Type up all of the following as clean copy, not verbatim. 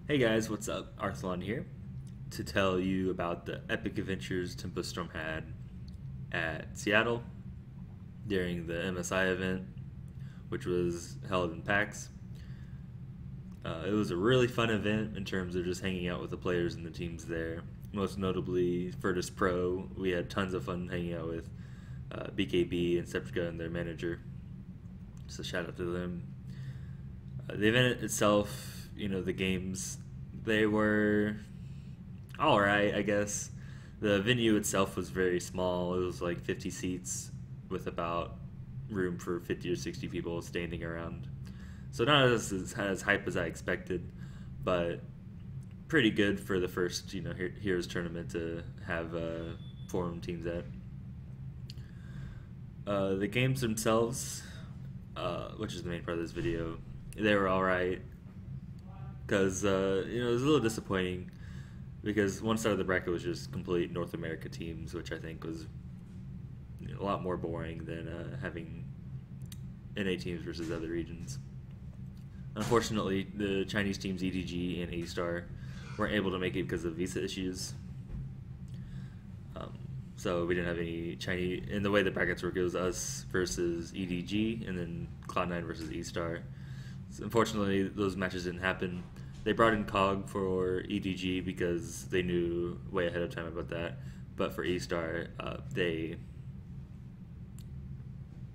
Hey guys, what's up? Arthelon here to tell you about the epic adventures Storm had at Seattle during the MSI event, which was held in PAX. It was a really fun event in terms of just hanging out with the players and the teams there. Most notably, Virtus Pro, we had tons of fun hanging out with BKB and Septica and their manager. So shout out to them. The event itself, the games, they were all right, I guess. The venue itself was very small. It was like 50 seats with about room for 50 or 60 people standing around. So not as hype as I expected, but pretty good for the first, Heroes tournament to have forum teams at. The games themselves, which is the main part of this video, they were all right. Because it was a little disappointing because one side of the bracket was just complete North America teams, which I think was a lot more boring than having NA teams versus other regions. Unfortunately, the Chinese teams EDG and A-Star weren't able to make it because of visa issues. So we didn't have any Chinese. In the way the brackets work, it was us versus EDG, and then Cloud9 versus E-Star. So unfortunately, those matches didn't happen. They brought in COG for EDG because they knew way ahead of time about that. But for E-Star, it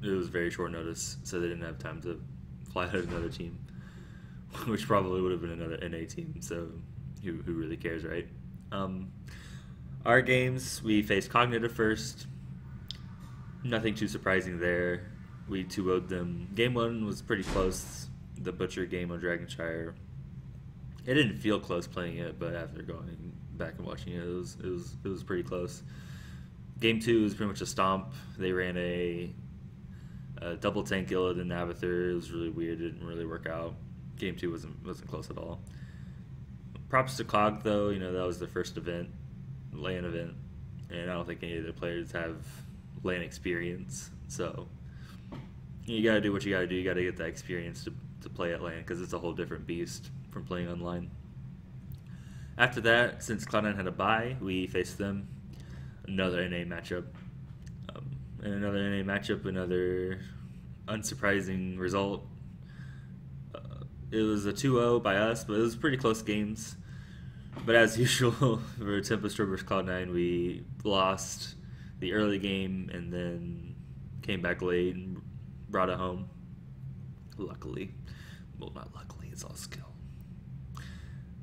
was very short notice, so they didn't have time to fly out another team, which probably would have been another NA team. So who really cares, right? Our games, we faced Cognitive first. Nothing too surprising there. We 2-0'd them. Game 1 was pretty close. The Butcher game on Dragonshire. It didn't feel close playing it, but after going back and watching it, it was pretty close. Game 2 was pretty much a stomp. They ran a double tank Illid and Abathur. It was really weird. It didn't really work out. Game 2 wasn't close at all. Props to COG though. That was their first event, LAN event, and I don't think any of the players have LAN experience. So you gotta do what you gotta do. You gotta get that experience to play at LAN because it's a whole different beast from playing online. After that, since Cloud9 had a bye, we faced them. Another NA matchup. And another NA matchup, another unsurprising result. It was a 2-0 by us, but it was pretty close games. But as usual, for Tempestor versus Cloud9, we lost the early game and then came back late and brought it home. Luckily. Well, not luckily, it's all skill.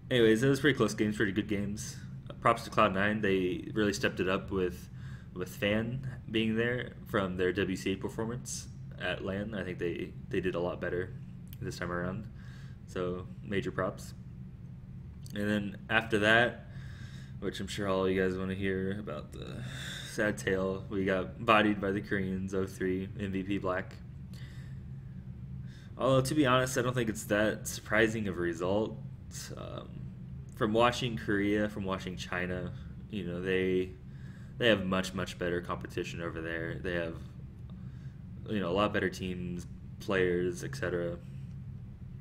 Anyways, it was pretty close games, pretty good games. Props to Cloud9, they really stepped it up with Fan being there from their WCA performance at LAN. I think they did a lot better this time around. So, major props. And then after that, which I'm sure all you guys want to hear about the sad tale, we got bodied by the Koreans 0-3 MVP Black. Although, to be honest, I don't think it's that surprising of a result. From watching Korea, from watching China, they have much better competition over there. They have a lot better teams, players, etc.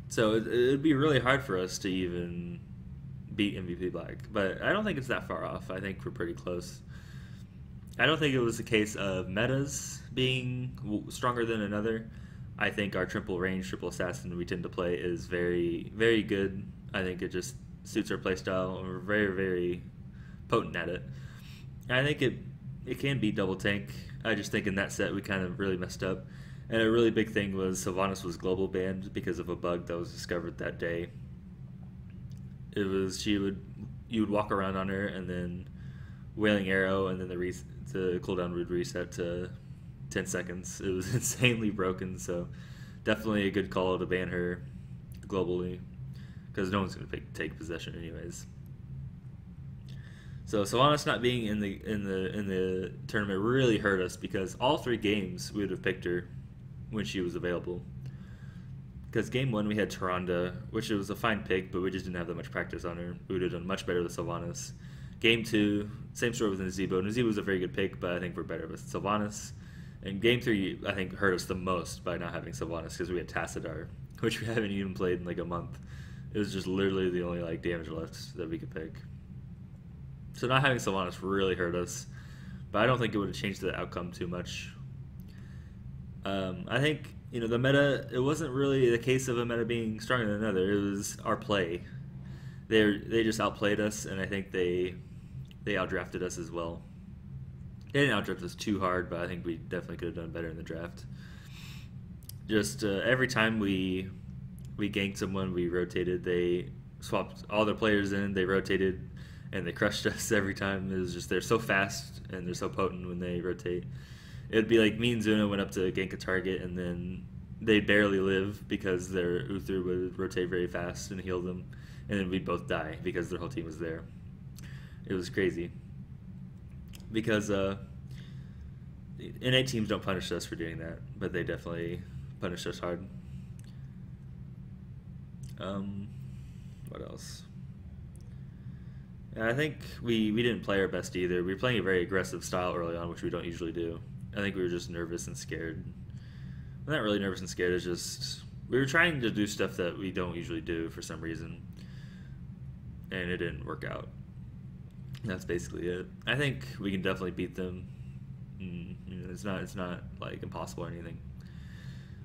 So it'd be really hard for us to even beat MVP Black, but I don't think it's that far off. I think we're pretty close. I don't think it was a case of metas being stronger than another. I think our triple range, triple assassin we tend to play is very, very good. I think it just suits our playstyle, and we're very, very potent at it. I think it can be double tank. I just think in that set we kind of really messed up. And a really big thing was Sylvanas was global banned because of a bug that was discovered that day. It was you would walk around on her and then Wailing Arrow, and then the cooldown would reset to 10 seconds. It was insanely broken, so definitely a good call to ban her globally because no one's going to take possession anyways. So Sylvanas not being in the tournament really hurt us because all 3 games we would have picked her when she was available. Because game 1 we had Tyrande, which was a fine pick, but we just didn't have that much practice on her. We would have done much better with Sylvanas. Game 2, same story with Nazebo. Nazebo was a very good pick, but I think we're better with Sylvanas. And game 3, I think, hurt us the most by not having Sylvanas because we had Tassadar, which we haven't even played in like a month. It was just literally the only like damage left that we could pick. So not having Sylvanas really hurt us, but I don't think it would have changed the outcome too much. I think the meta. It wasn't really the case of a meta being stronger than another. It was our play. They just outplayed us, and I think they outdrafted us as well. They didn't outdraft us too hard, but I think we definitely could have done better in the draft. Just every time we ganked someone, we rotated. They swapped all their players in. They rotated, and they crushed us every time. It was just they're so fast and they're so potent when they rotate. It would be like me and Zuna went up to gank a target, and then they'd barely live because their Uther would rotate very fast and heal them, and then we'd both die because their whole team was there. It was crazy. Because NA teams don't punish us for doing that, but they definitely punish us hard. What else? I think we didn't play our best either. We were playing a very aggressive style early on, which we don't usually do. I think we were just nervous and scared. We're not really nervous and scared, it's just we were trying to do stuff that we don't usually do for some reason, and it didn't work out. That's basically it. I think we can definitely beat them. It's not like impossible or anything.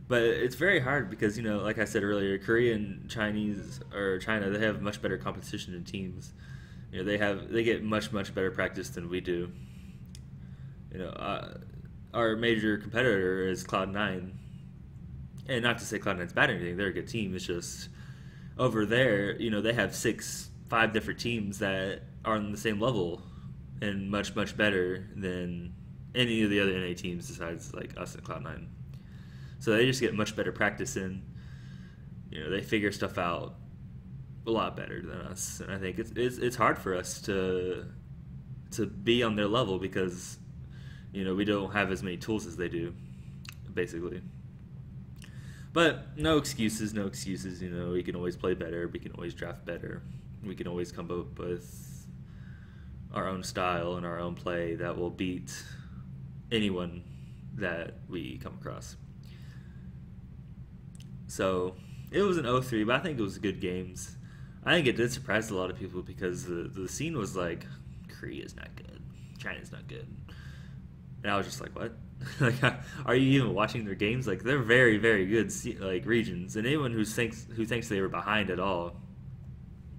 But it's very hard because like I said earlier, Korean, Chinese, or China, they have much better competition in teams. They get much better practice than we do. Our major competitor is Cloud9, and not to say Cloud9's bad or anything. They're a good team. It's just over there, they have 5 different teams that are on the same level and much better than any of the other NA teams besides like us and Cloud9. So they just get much better practice in. They figure stuff out a lot better than us, and I think it's hard for us to be on their level because we don't have as many tools as they do, basically. But no excuses. We can always play better. We can always draft better. We can always come up with our own style and our own play that will beat anyone that we come across. So it was an 0-3, but I think it was good games. I think it did surprise a lot of people because the scene was like, Korea's not good, China's not good. And I was just like, what? Like, are you even watching their games? Like, they're very good like regions, and anyone who thinks they were behind at all,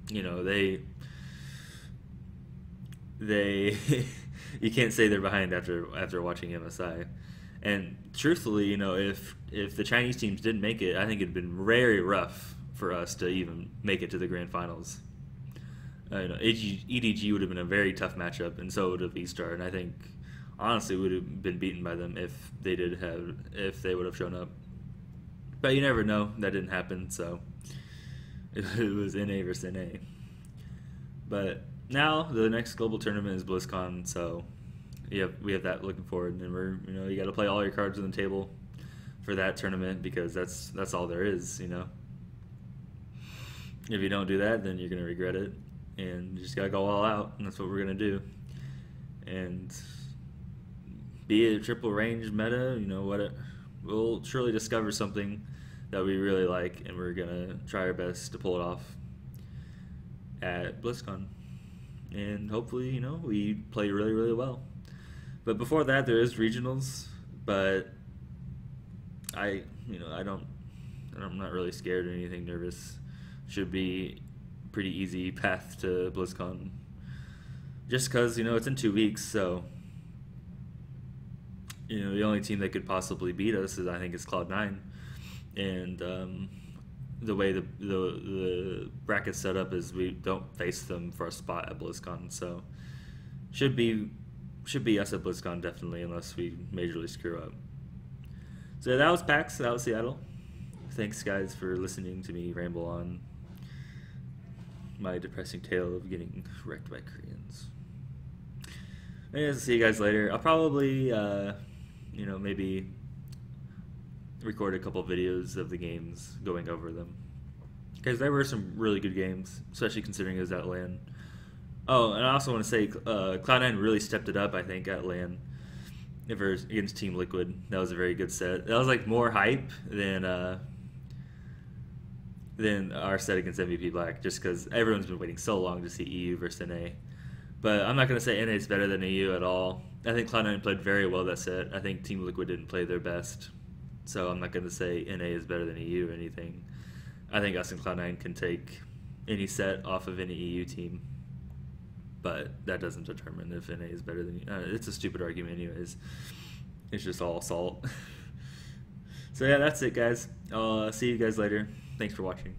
they you can't say they're behind after watching MSI. And truthfully, if the Chinese teams didn't make it, I think it'd been very rough for us to even make it to the grand finals. EDG would have been a very tough matchup, and so would have E-Star. And I think honestly would have been beaten by them if they would have shown up. But you never know. That didn't happen, so it was NA versus NA. But now the next global tournament is BlizzCon, so we have that looking forward, and we're you got to play all your cards on the table for that tournament because that's all there is. If you don't do that, then you're gonna regret it, and you just gotta go all out, and that's what we're gonna do. And be a triple range meta, we'll surely discover something that we really like, and we're gonna try our best to pull it off at BlizzCon. And hopefully, we play really well. But before that, there is regionals, but I'm not really scared or anything nervous. Should be pretty easy path to BlizzCon. Just because, it's in 2 weeks, so the only team that could possibly beat us is Cloud9, and the way the bracket's set up is we don't face them for a spot at BlizzCon, so should be us at BlizzCon definitely, unless we majorly screw up. So that was PAX, that was Seattle. Thanks guys for listening to me ramble on my depressing tale of getting wrecked by Koreans. Anyways, see you guys later. I'll probably maybe record a couple videos of the games going over them, because there were some really good games, especially considering it was at LAN. Oh, and I also want to say Cloud9 really stepped it up, I think, at LAN against Team Liquid. That was a very good set. That was like more hype than than our set against MVP Black, just because everyone's been waiting so long to see EU versus NA. But I'm not going to say NA is better than EU at all. I think Cloud9 played very well that set. I think Team Liquid didn't play their best. So I'm not going to say NA is better than EU or anything. I think us and Cloud9 can take any set off of any EU team. But that doesn't determine if NA is better than... it's a stupid argument anyways. It's just all salt. So yeah, that's it, guys. I'll see you guys later. Thanks for watching.